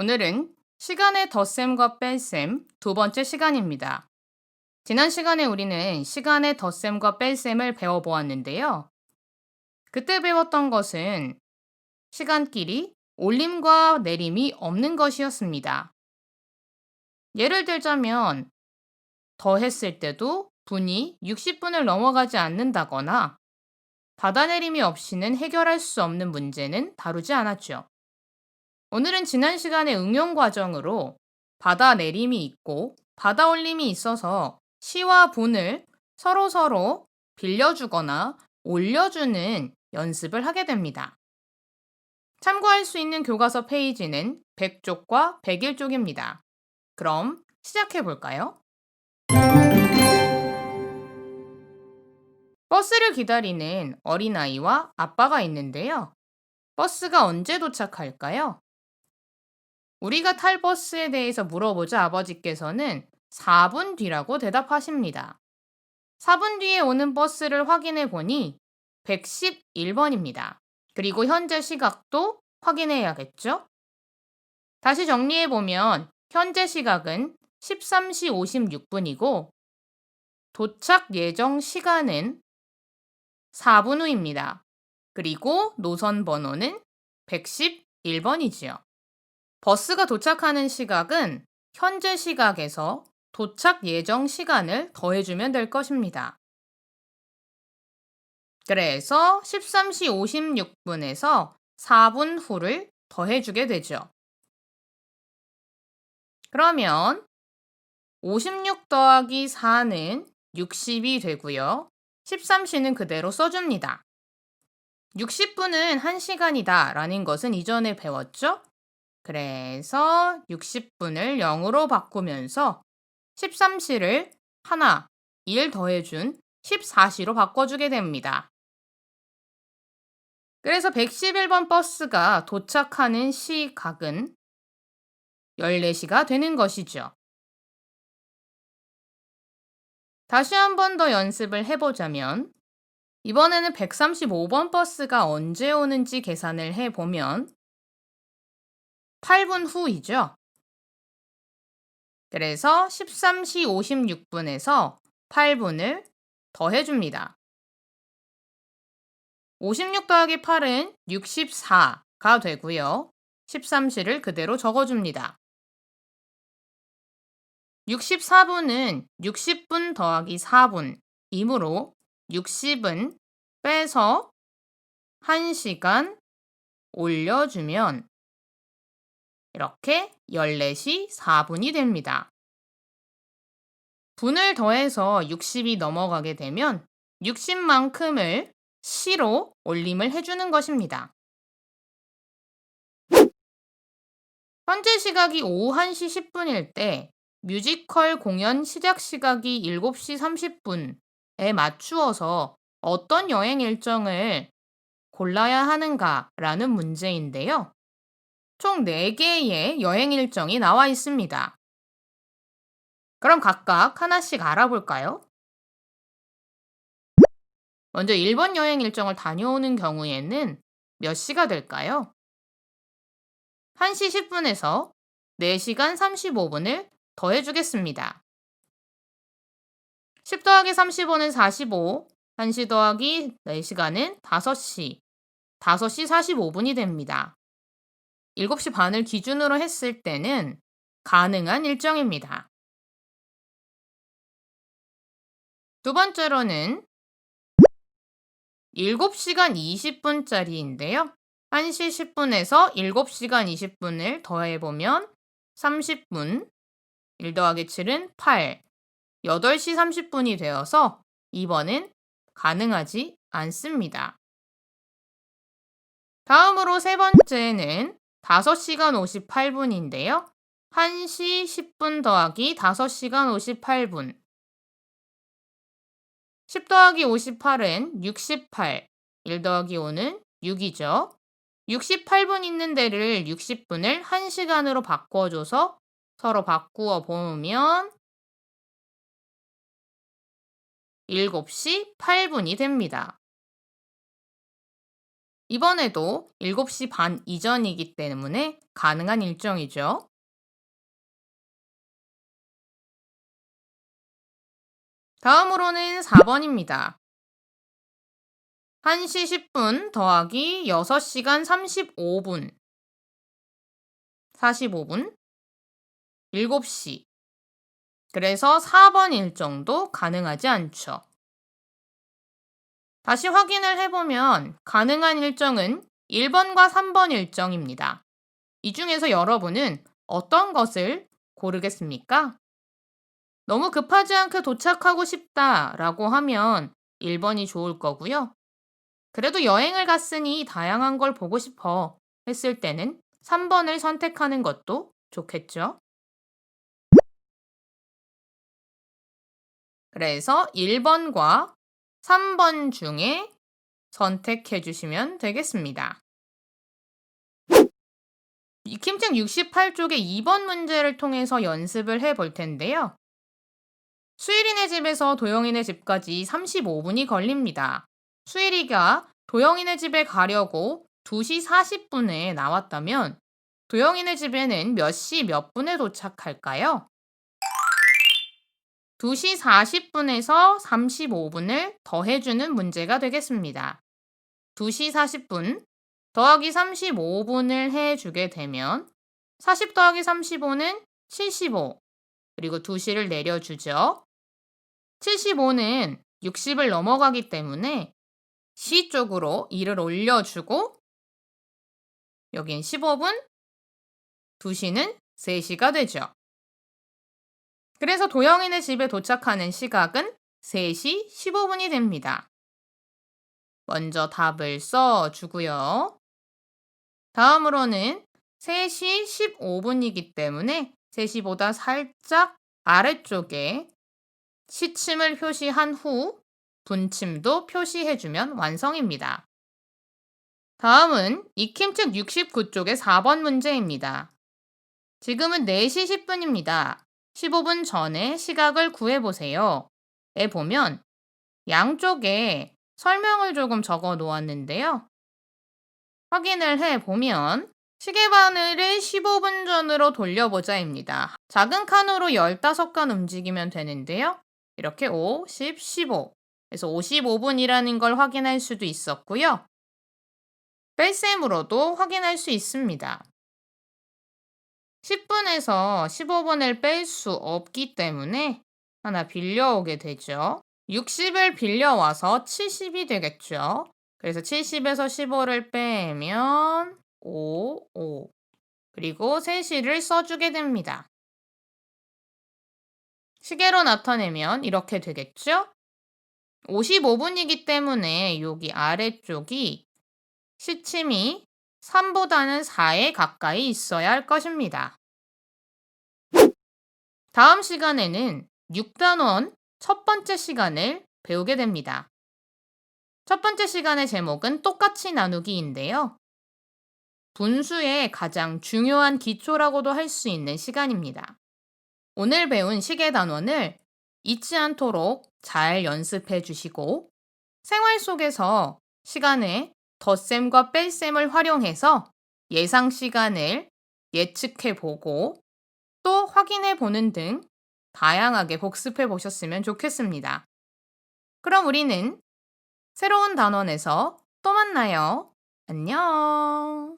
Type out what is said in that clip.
오늘은 시간의 덧셈과 뺄셈 두 번째 시간입니다. 지난 시간에 우리는 시간의 덧셈과 뺄셈을 배워보았는데요. 그때 배웠던 것은 시간끼리 올림과 내림이 없는 것이었습니다. 예를 들자면 더했을 때도 분이 60분을 넘어가지 않는다거나 받아내림이 없이는 해결할 수 없는 문제는 다루지 않았죠. 오늘은 지난 시간의 응용 과정으로 받아내림이 있고 받아올림이 있어서 시와 분을 서로서로 빌려주거나 올려주는 연습을 하게 됩니다. 참고할 수 있는 교과서 페이지는 100쪽과 101쪽입니다. 그럼 시작해 볼까요? 버스를 기다리는 어린아이와 아빠가 있는데요. 버스가 언제 도착할까요? 우리가 탈 버스에 대해서 물어보자 아버지께서는 4분 뒤라고 대답하십니다. 4분 뒤에 오는 버스를 확인해 보니 111번입니다. 그리고 현재 시각도 확인해야겠죠? 다시 정리해 보면 현재 시각은 13시 56분이고 도착 예정 시간은 4분 후입니다. 그리고 노선 번호는 111번이지요. 버스가 도착하는 시각은 현재 시각에서 도착 예정 시간을 더해주면 될 것입니다. 그래서 13시 56분에서 4분 후를 더해주게 되죠. 그러면 56 더하기 4는 60이 되고요. 13시는 그대로 써줍니다. 60분은 1시간이다 라는 것은 이전에 배웠죠? 그래서 60분을 0으로 바꾸면서 13시를 하나, 1 더해준 14시로 바꿔주게 됩니다. 그래서 111번 버스가 도착하는 시각은 14시가 되는 것이죠. 다시 한 번 더 연습을 해보자면 이번에는 135번 버스가 언제 오는지 계산을 해보면 8분 후이죠. 그래서 13시 56분에서 8분을 더해줍니다. 56 더하기 8은 64가 되고요. 13시를 그대로 적어줍니다. 64분은 60분 더하기 4분이므로 60은 빼서 1시간 올려주면 이렇게 14시 4분이 됩니다. 분을 더해서 60이 넘어가게 되면 60만큼을 시로 올림을 해주는 것입니다. 현재 시각이 오후 1시 10분일 때 뮤지컬 공연 시작 시각이 7시 30분에 맞추어서 어떤 여행 일정을 골라야 하는가라는 문제인데요. 총 4개의 여행 일정이 나와 있습니다. 그럼 각각 하나씩 알아볼까요? 먼저 1번 여행 일정을 다녀오는 경우에는 몇 시가 될까요? 1시 10분에서 4시간 35분을 더해주겠습니다. 10 더하기 35는 45, 1시 더하기 4시간은 5시, 5시 45분이 됩니다. 7시 반을 기준으로 했을 때는 가능한 일정입니다. 두 번째로는 7시간 20분짜리인데요. 1시 10분에서 7시간 20분을 더해보면 30분, 1 더하기 7은 8, 8시 30분이 되어서 2번은 가능하지 않습니다. 다음으로 세 번째는 5시간 58분인데요. 1시 10분 더하기 5시간 58분. 10 더하기 58은 68, 1 더하기 5는 6이죠. 68분 있는 데를 60분을 1시간으로 바꿔줘서 서로 바꾸어 보면 7시 8분이 됩니다. 이번에도 7시 반 이전이기 때문에 가능한 일정이죠. 다음으로는 4번입니다. 1시 10분 더하기 6시간 35분, 45분, 7시. 그래서 4번 일정도 가능하지 않죠. 다시 확인을 해보면 가능한 일정은 1번과 3번 일정입니다. 이 중에서 여러분은 어떤 것을 고르겠습니까? 너무 급하지 않게 도착하고 싶다라고 하면 1번이 좋을 거고요. 그래도 여행을 갔으니 다양한 걸 보고 싶어 했을 때는 3번을 선택하는 것도 좋겠죠. 그래서 1번과 3번 중에 선택해 주시면 되겠습니다. 익힘책 68쪽의 2번 문제를 통해서 연습을 해 볼 텐데요. 수일이네 집에서 도영이네 집까지 35분이 걸립니다. 수일이가 도영이네 집에 가려고 2시 40분에 나왔다면 도영이네 집에는 몇 시 몇 분에 도착할까요? 2시 40분에서 35분을 더해주는 문제가 되겠습니다. 2시 40분 더하기 35분을 해주게 되면 40 더하기 35는 75, 그리고 2시를 내려주죠. 75는 60을 넘어가기 때문에 시 쪽으로 2를 올려주고 여긴 15분, 2시는 3시가 되죠. 그래서 도영이네 집에 도착하는 시각은 3시 15분이 됩니다. 먼저 답을 써주고요. 다음으로는 3시 15분이기 때문에 3시보다 살짝 아래쪽에 시침을 표시한 후 분침도 표시해주면 완성입니다. 다음은 익힘책 69쪽의 4번 문제입니다. 지금은 4시 10분입니다. 15분 전에 시각을 구해보세요. 에 보면 양쪽에 설명을 조금 적어 놓았는데요. 확인을 해보면 시계바늘을 15분 전으로 돌려보자입니다. 작은 칸으로 15칸 움직이면 되는데요. 이렇게 5, 10, 15. 그래서 55분이라는 걸 확인할 수도 있었고요. 뺄셈으로도 확인할 수 있습니다. 10분에서 15분을 뺄 수 없기 때문에 하나 빌려오게 되죠. 60을 빌려와서 70이 되겠죠. 그래서 70에서 15를 빼면 5, 5. 그리고 3시를 써주게 됩니다. 시계로 나타내면 이렇게 되겠죠? 55분이기 때문에 여기 아래쪽이 시침이 3보다는 4에 가까이 있어야 할 것입니다. 다음 시간에는 6단원 첫 번째 시간을 배우게 됩니다. 첫 번째 시간의 제목은 똑같이 나누기인데요. 분수의 가장 중요한 기초라고도 할 수 있는 시간입니다. 오늘 배운 시계 단원을 잊지 않도록 잘 연습해 주시고 생활 속에서 시간에 덧셈과 뺄셈을 활용해서 예상 시간을 예측해 보고 또 확인해 보는 등 다양하게 복습해 보셨으면 좋겠습니다. 그럼 우리는 새로운 단원에서 또 만나요. 안녕.